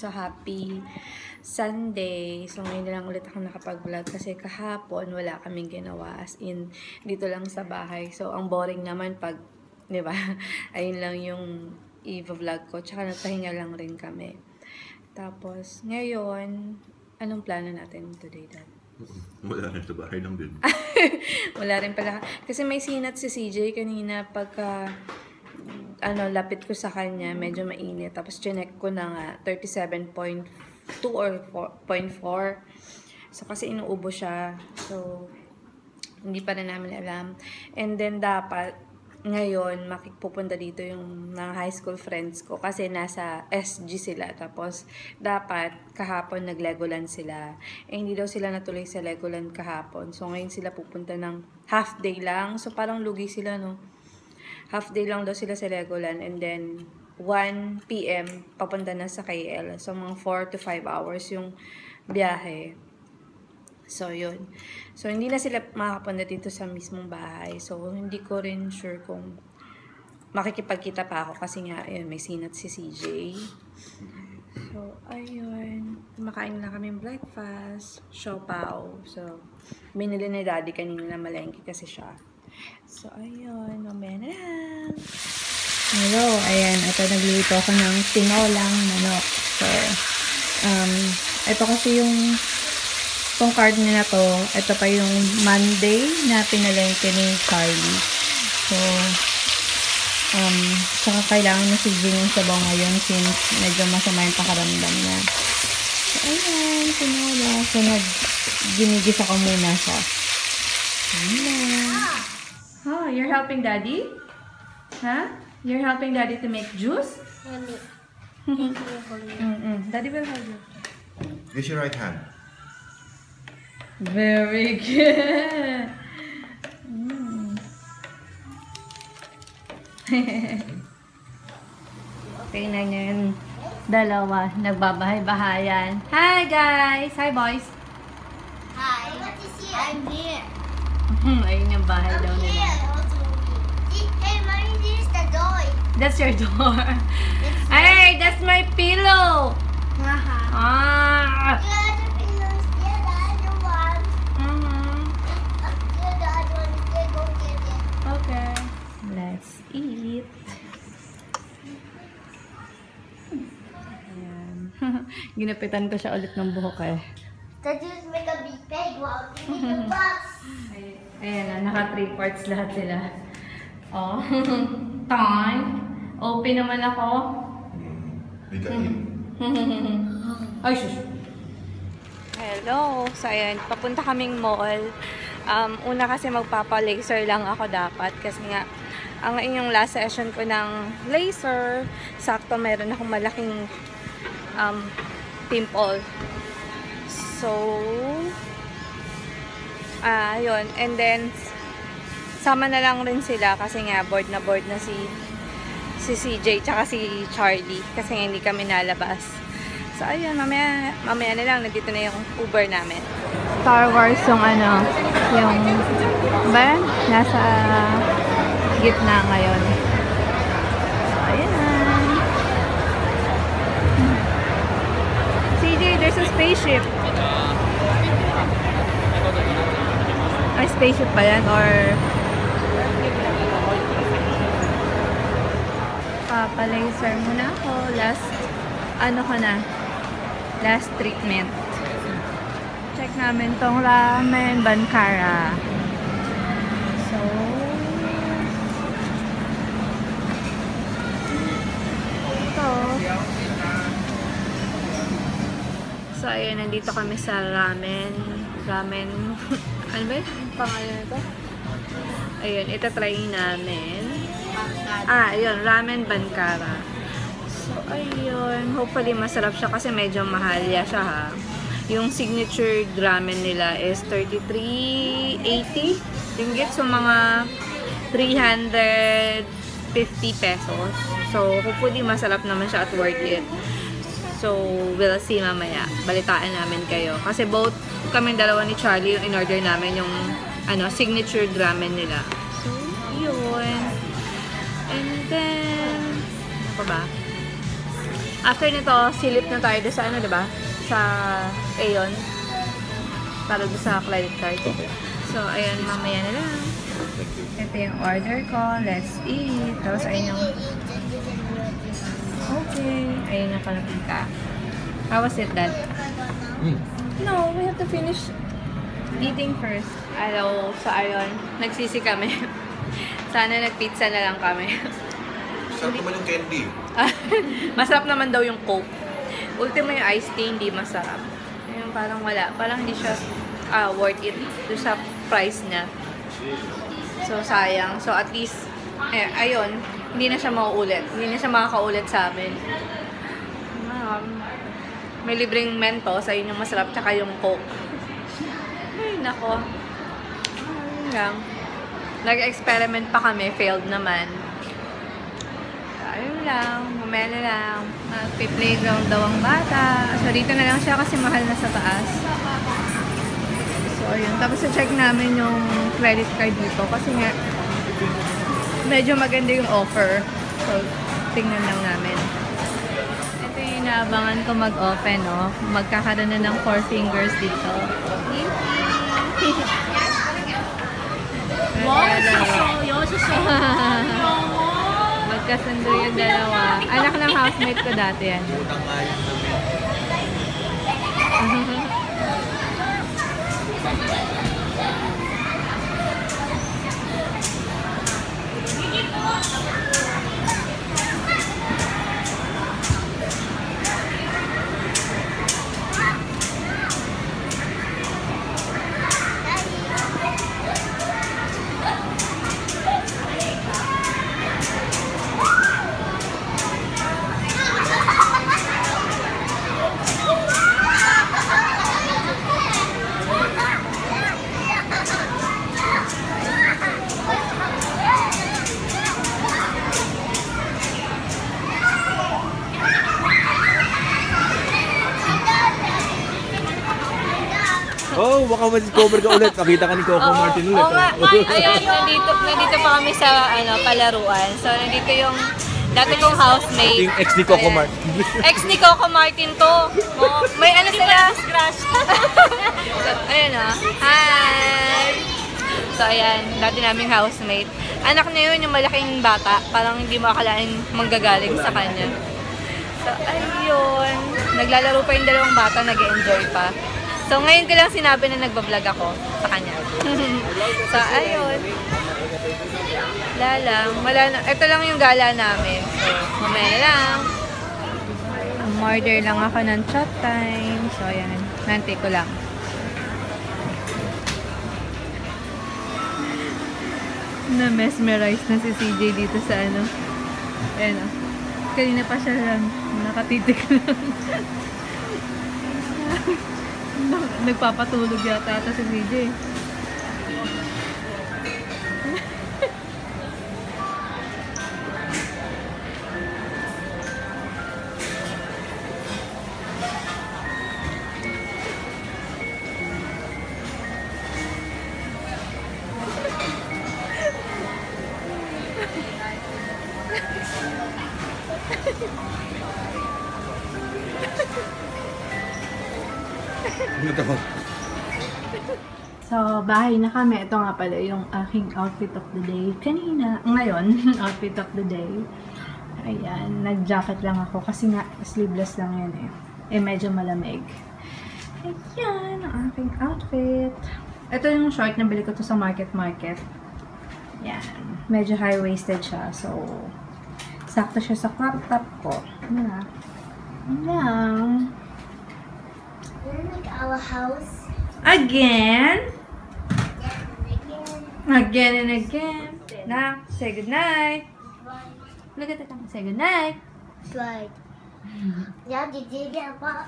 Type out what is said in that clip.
So, happy Sunday. So, ngayon na lang ulit ako nakapag-vlog kasi kahapon wala kaming ginawa. As in, dito lang sa bahay. So, ang boring naman pag, di ba? Ayun lang yung i-vlog ko. Tsaka nagpahinga lang rin kami. Tapos, ngayon, anong plano natin today, Dad? Wala rin sa bahay lang din. Wala rin pala. Kasi may sinat si CJ kanina pagka lapit ko sa kanya, medyo mainit. Tapos, chinek ko na nga, 37.2 or 0.4. So, kasi inuubo siya. So, hindi pa rin namin alam. And then, dapat, ngayon, makipupunta dito yung mga high school friends ko. Kasi nasa SG sila. Tapos, dapat, kahapon nag-Legoland sila. Eh, hindi daw sila natuloy sa Legoland kahapon. So, ngayon sila pupunta ng half day lang. So, parang lugi sila, no? Half day lang daw sila sa Legoland and then 1 PM papunta na sa KL. So, mga 4 to 5 hours yung biyahe. So, yun. So, hindi na sila makakapunta dito sa mismong bahay. So, hindi ko rin sure kung makikipagkita pa ako kasi nga, ayun, may sinat si CJ. So, ayun. Kumakain lang kami breakfast. Siopaw. So, binili ni Daddy kanina na malengke kasi siya. So, ayun. Mamaya na lang. Hello. Ayan. Ito, nagluluto ako ng tinolang manok. So, ito kasi yung itong card niya na to. Ito pa yung Monday na pinalengke ni Charlie. So, saka kailangan na sigil yung sabaw ngayon since medyo masama yung pakaramdam niya. So, ayan. Tinola. So, ginigisa ko muna siya. Ayan. Oh, you're helping Daddy? Huh? You're helping Daddy to make juice? Daddy will help you. Use your right hand. Very good. Okay na yan. Dalawa. Nagbabahay-bahayan. Hi, guys! Hi, boys! Hi. I'm here. Ayun yung bahay daw nila. Hey, mommy, this is the door. That's your door. Hey, that's my pillow! Ah! The other pillows, the other one. The other one, go get it. Okay. Let's eat. Ayan. Ginapitan ko siya ulit ng buhok eh. That just make a big bag while we make a box. Ayan na, naka 3 parts lahat sila. Oh. Time. Open naman ako. Ay, shush. Hello. So, ayan. Papunta kaming mall. Una kasi magpapa-laser lang ako dapat. Kasi nga, ang ngayon yung last session ko ng laser. Sakto, meron akong malaking pimple. So, yun. And then, sama na lang rin sila kasi nga bored na si CJ tsaka si Charlie kasi nga hindi kami nalabas. So, ayun. Mamaya na lang. Nandito na yung Uber namin. Star Wars yung yung ba? Nasa gitna ngayon. So, ayan. CJ, there's a spaceship. Ay, spaceship ba yan? Or papalaser muna ako. Last last treatment. Check namin tong Ramen Bankara. So, ito. So, ayun, nandito kami sa ramen. Ano ba yung pangalan nito? Ayun, itatry namin. Ayun, Ramen Bankara. So, ayun. Hopefully, masarap siya kasi medyo mahal siya, ha. Yung signature ramen nila is 33.80 ringgit. So, mga 350 pesos. So, hopefully, masarap naman siya at worth it. So, we'll see mamaya. Balitaan namin kayo. Kasi both kaming dalawa ni Charlie yung in-order namin yung signature ramen nila. So, yun. And then, ano pa ba? After nito, silip na tayo doon sa ano, diba? Sa Aeon. Para doon sa credit card. Okay. So, ayun, mamaya na lang. Thank you. Ito yung order ko. Let's eat. Tapos, ayun yung... Okay. Ayun yung kalapita. How was it, Dad? No, we have to finish eating first. Hello, sa Aeon. Nagsisi kami. Sana nagpizza na lang kami. Sarap naman yung candy. Masarap naman daw yung Coke. Ultimo yung iced tea, hindi masarap. Ayun, parang wala. Parang hindi siya worth it doon sa price niya. So, sayang. So, at least, ayun, hindi na siya mauulit. Hindi na siya makakaulit sa amin. May libreng Mentos, ayun yung masarap, tsaka yung Coke. Ay, nako. Ayun lang. Nag-experiment pa kami, failed naman. Ayun lang, mamaya na lang. Mag-playground daw ang bata. So, dito na lang siya kasi mahal na sa taas. So, ayun. Tapos, check namin yung credit card dito kasi nga, medyo maganda yung offer. So, tingnan lang namin. Ito yung inaabangan ko mag-open, no? Magkakaroon na ng 4 fingers dito. Magkasundo yung dalawa. Anak ng housemate ko dati yan. Oh, baka ma-discover ka ulit. Nakita ka ni Coco Martin ulit. Oo nga. Ayun, nandito pa kami sa palaruan. So, nandito yung dati kong housemate. Yung ex ni Coco Ayan. Martin. Ex ni Coco Martin to. Oh, may ano sila? Scratch. So, ayun o. Hi! So, ayan. Dati naming housemate. Anak niya yun, yung malaking bata. Parang hindi mo akalain manggagaling sa kanya. So, ayun. Naglalaro pa yung dalawang bata. Nag-enjoy pa. So, ngayon ko lang sinabi na nagbablog ako sa kanya. So, ayun. Wala na. Ito lang yung gala namin. So, mamaya na lang. Order lang ako ng chat time. So, ayan. Nantay ko lang. Na-mesmerize na si CJ dito sa ano. Ayan o. Kanina pa siya lang. Nakatitik lang. Nagpapatulog yata ata si CJ. So, bahay na kami. Ito nga pala yung aking outfit of the day. Ngayon, outfit of the day. Ayan, nag-jacket lang ako kasi nga sleeveless lang yan eh. Medyo malamig. Ayan, ang aking outfit. Ito yung short na bili ko to sa market. Ayan, medyo high-waisted siya. So, sakto siya sa crop top ko. Ayan. Ayan. Like our house. Again and again. Now, say goodnight. Look at the time. Say goodnight. Right. Yeah, did you get what?